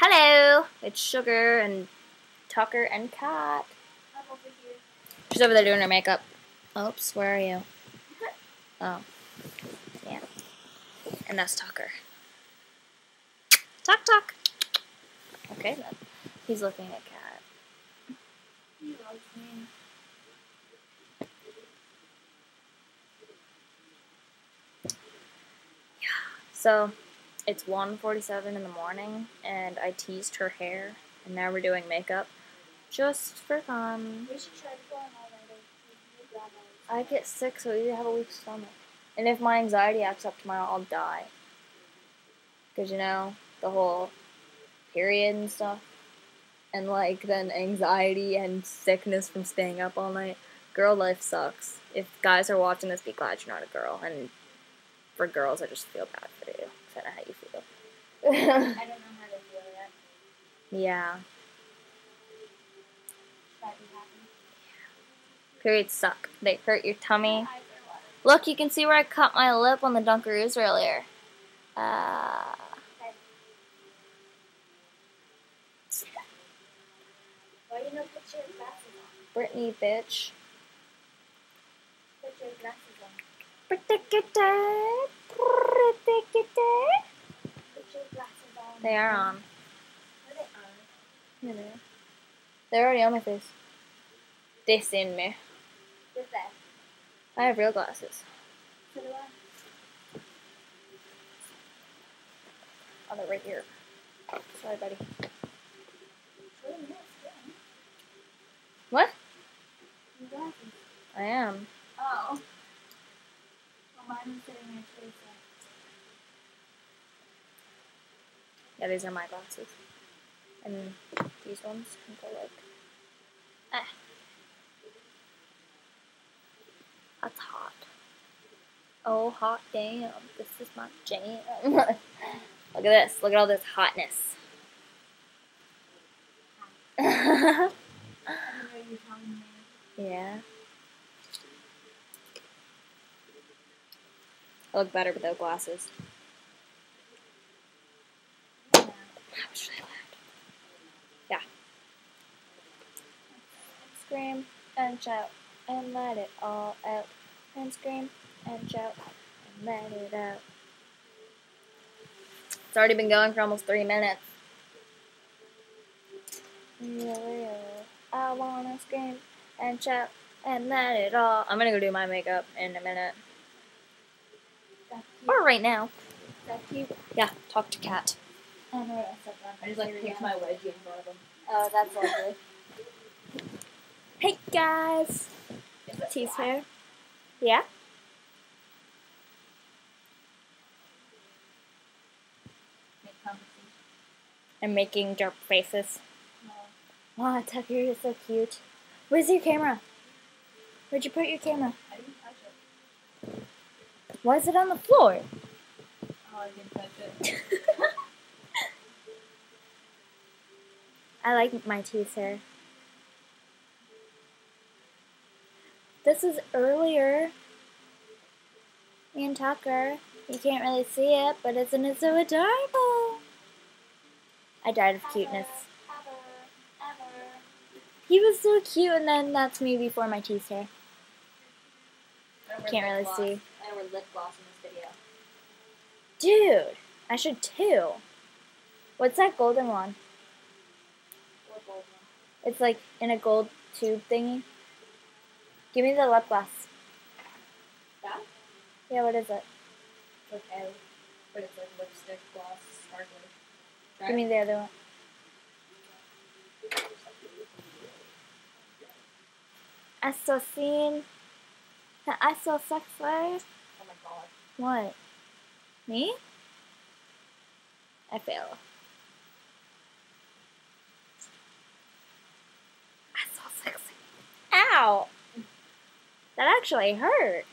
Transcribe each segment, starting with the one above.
Hello, it's Sugar and Tucker and Cat. I'm over here. She's over there doing her makeup. Oops, where are you? Oh, yeah. And that's Tucker. Talk. Okay then. He's looking at Cat. He loves me. So, it's 1:47 in the morning, and I teased her hair, and now we're doing makeup just for fun. We should try to go on all night. I get sick, so I either have a weak stomach. And if my anxiety acts up tomorrow, I'll die. Because, you know, the whole period and stuff. And, like, then anxiety and sickness from staying up all night. Girl life sucks. If guys are watching this, be glad you're not a girl. And for girls, I just feel bad for you. Because I know how you feel. I don't know how to feel yet. Yeah. Should I be happy? Periods suck. They hurt your tummy. My eyes are watering. Look, you can see where I cut my lip on the Dunkaroos earlier. Okay. Why you not put your glasses on? Brittany, bitch. Put your glasses on. Put Put your glasses on. They are on. Are they on? Yeah, they are. They're already on my face. Dissing me. What's that? I have real glasses. So do I. Oh, they're right here. Sorry, buddy. Really nice skin. What? Your glasses. I am. Oh. Well, mine was sitting there too, so. Yeah, these are my glasses. And these ones can go like... That's hot. Oh, hot damn. This is my jam. Look at this. Look at all this hotness. I don't know what you're telling me. Yeah. I look better without glasses. Yeah. That was really loud. Yeah. Scream and shout and let it all out. And scream and shout and let it out. It's already been going for almost 3 minutes. I wanna scream and shout and let it all. I'm gonna go do my makeup in a minute. That's cute. Or right now. That's cute. Yeah, talk to Cat. I don't know what I said that. I just like picked my wedgie in front of them. Oh, that's lovely. Hey guys! Tease hair. Yeah? Make conversation. I'm making derp faces. No. Wow, Tucker, you're so cute. Where's your camera? Where'd you put your camera? I didn't touch it. Why is it on the floor? Oh, I didn't touch it. I like my tease hair. This is earlier. Me and Tucker. You can't really see it, but isn't it so adorable? I died of cuteness. Ever. He was so cute, and then that's me before my tease hair. I don't wear Can't lip really gloss. see. I don't wear lip gloss in this video. Dude, I should too. What's that golden one? What gold one? It's like in a gold tube thingy. Give me the lip gloss. That? Yeah, what is it? It's like L. But it's like lipstick, gloss, sparkly. Try Give me it. the other one. I saw scene. I saw sex life. Oh my god. What? Me? I fail. I saw sex. Ow! That actually hurt.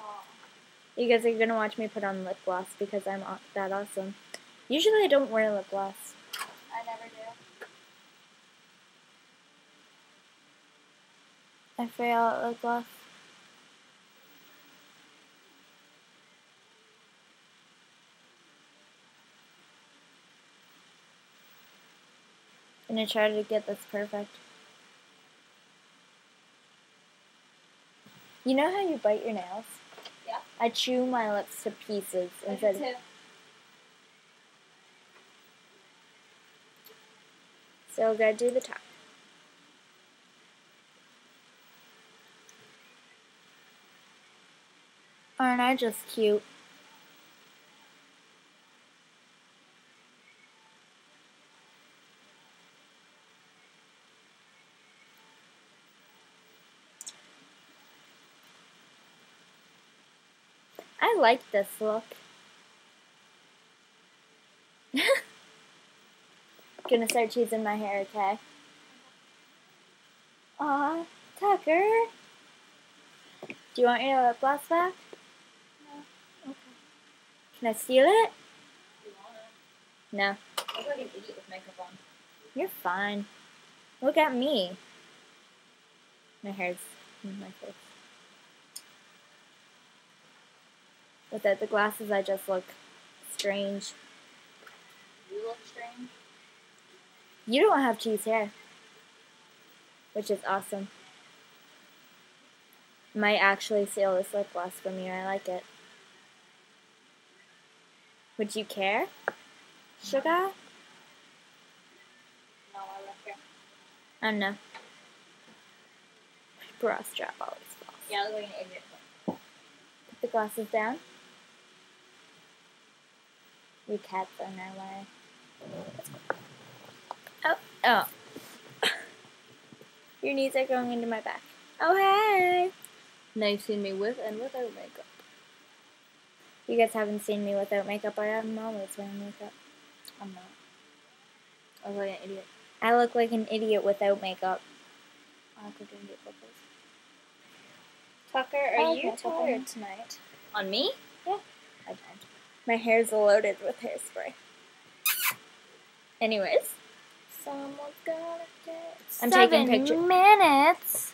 Oh. You guys are gonna watch me put on lip gloss because I'm that awesome. Usually I don't wear lip gloss. I never do. I fail at lip gloss. I'm gonna try to get this perfect. You know how you bite your nails? Yeah. I chew my lips to pieces I do instead. too. So we're gonna do the top. Aren't I just cute? I like this look. Gonna start choosing my hair, okay? Aw, Tucker. Do you want your lip gloss back? No. Okay. Can I steal it? You want it? No. I look like an idiot with makeup on. You're fine. Look at me. My hair's in my face. Without the glasses, I just look strange. You look strange. You don't have cheese hair, which is awesome. Might actually steal this lip gloss from you. I like it. Would you care? Sugar? No, I left here. I don't know. My bra strap always falls. Yeah, I look like an idiot. Put the glasses down. Your cat's on their way. Oh, oh. Your knees are going into my back. Oh, hey. Now you've seen me with and without makeup. You guys haven't seen me without makeup. I'm always wearing makeup. I'm not. I look like an idiot. I look like an idiot without makeup. I look like an idiot with this. Tucker, are you tired tonight? On me? Yeah. I don't. My hair's loaded with hairspray. Anyways. Someone's gonna get I'm taking 7 pictures. minutes.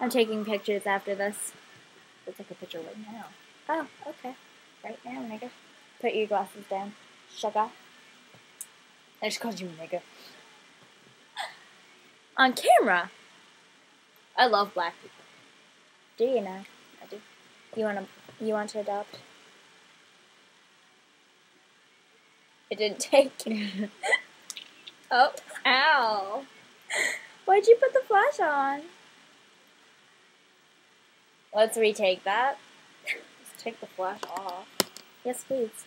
I'm taking pictures after this. We'll take a picture right now. Oh, okay. Right now, nigga. Put your glasses down. Sugar. I just called you nigga. On camera. I love black people. Do you know? I do. You want to adopt? It didn't take. Oh, ow. Why'd you put the flash on? Let's retake that. Just take the flash off. Yes, please.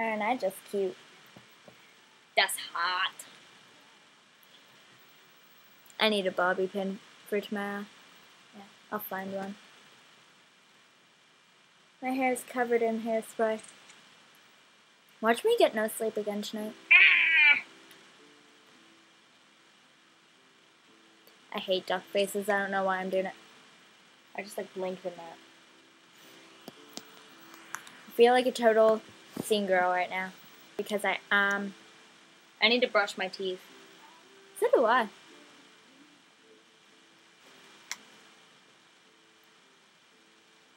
Aren't I just cute? That's hot. I need a bobby pin for tomorrow. Yeah, I'll find one. My hair is covered in hairspray. Watch me get no sleep again tonight. I hate duck faces. I don't know why I'm doing it. I just like blinked in that. I feel like a total scene girl right now because I need to brush my teeth. So do I.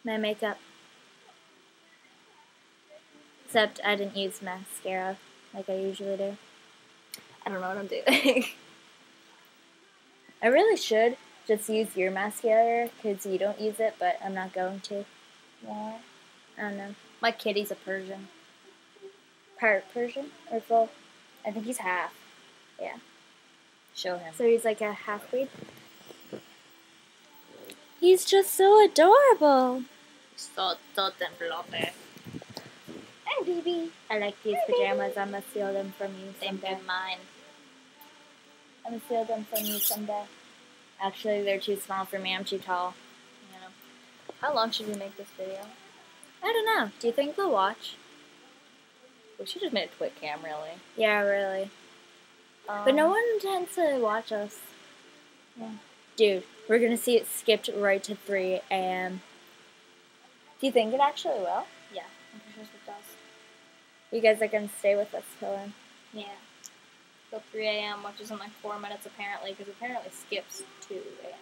My makeup. Except I didn't use mascara like I usually do. I don't know what I'm doing. I really should just use your mascara because you don't use it, but I'm not going to. Why? I don't know. My kitty's a Persian. Part Persian or full? I think he's half. Yeah. Show him. So he's like a half-breed? He's just so adorable. So fluffy. Hi, baby. I like these pajamas. I'm going to steal them from you Same someday. with mine. I'm going to steal them from you someday. Actually, they're too small for me. I'm too tall. You know. How long should we make this video? I don't know. Do you think they'll watch? We should just make a quick cam, really. Yeah, really. But no one intends to watch us. Yeah. Dude, we're going to see it skipped right to 3 a.m. Do you think it actually will? Yeah, I'm pretty sure it does. You guys are going to stay with us till then? Yeah. Till 3 a.m., which is in like 4 minutes apparently, because apparently skips 2 a.m.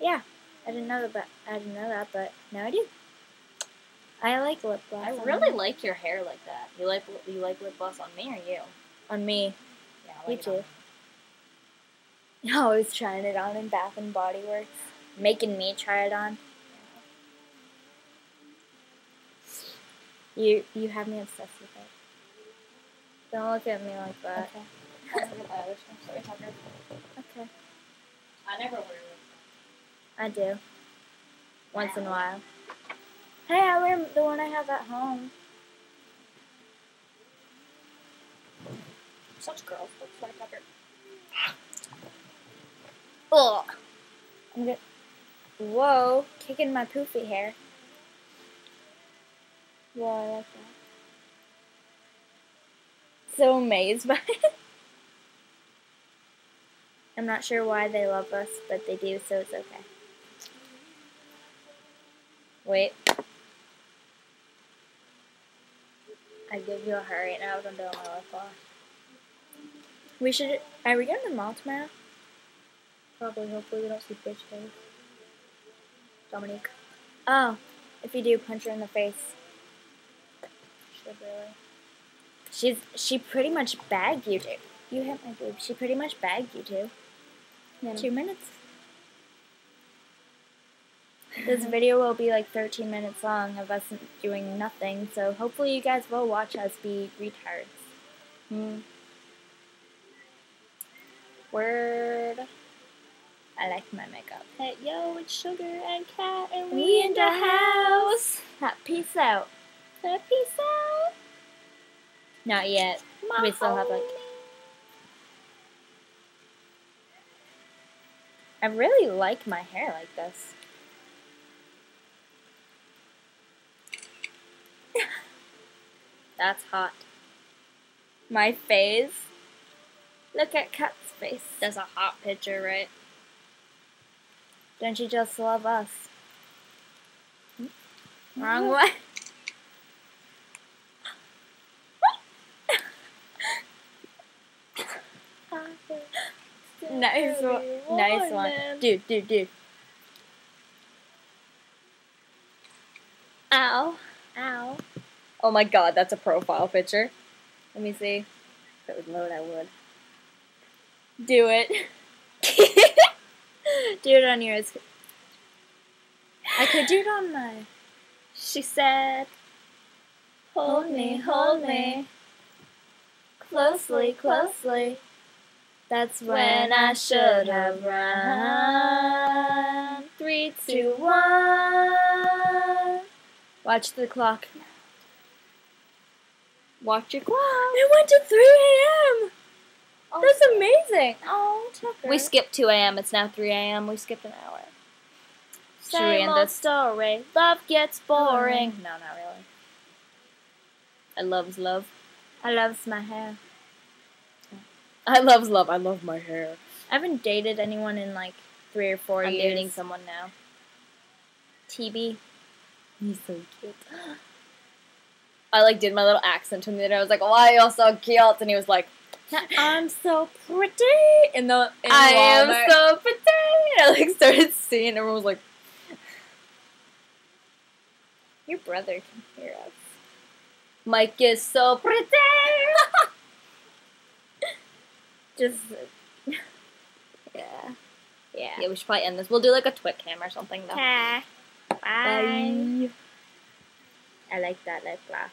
Yeah. I didn't know that, but now I do. I like lip gloss. I on really me. like your hair like that. You like lip gloss on me or you? On me. Yeah, I You like it on too. You're always trying it on in Bath and Body Works, making me try it on. You have me obsessed with it. Don't look at me like that. Okay. Sorry, Tucker. Okay. I never wear lip I do. Once in a while. Hey, I wear the one I have at home. gloss. Such girls. Sorry, Tucker. Ugh. I'm good. Whoa, kicking my poofy hair. Whoa, I like that. So amazed by it. I'm not sure why they love us, but they do, so it's okay. Wait. I give you a heart right now. I'm doing my lip gloss. Are we going to the mall tomorrow? Probably, hopefully we don't see bitch face. Dominique. Oh, if you do, punch her in the face. Should really. She pretty much bagged you two. You hit my boob. She pretty much bagged you two. Yeah. 2 minutes. This video will be like 13 minutes long of us doing nothing, so hopefully you guys will watch us be retards. Word. I like my makeup. Hey, yo, it's Sugar&Cat, and We in the house. Peace out. Peace out. Not yet. We still have like. I really like my hair like this. That's hot. My face. Look at Cat's face. That's a hot picture, right? Don't you just love us? Wrong way. Nice one. Nice one. Dude. Ow. Ow. Oh my god, that's a profile picture. Let me see. If it would load, I would. Do it. Do it on yours. I could do it on mine. She said, hold me, closely, closely. That's when I should have run. 3, 2, 1. Watch the clock. Watch your clock. It went to 3 a.m. Oh, That's amazing. Oh, Tucker. we skipped 2 a.m. It's now 3 a.m. We skipped an hour. Should we Same end old this? story. Love gets boring. No, not really. I loves love. I loves my hair. I loves love. I love my hair. I haven't dated anyone in like 3 or 4 I'm years. dating someone now. TB. He's so cute. I like did my little accent to him the other day. I was like, "Why are you so cute?" And he was like, I'm so pretty. I Walmart. am so pretty. And I like started singing. Everyone was like, Your brother can hear us. "Mike is so pretty." Just Yeah. yeah. Yeah, we should probably end this. We'll do like a Twit cam or something though. Bye. Bye. I like that lip gloss.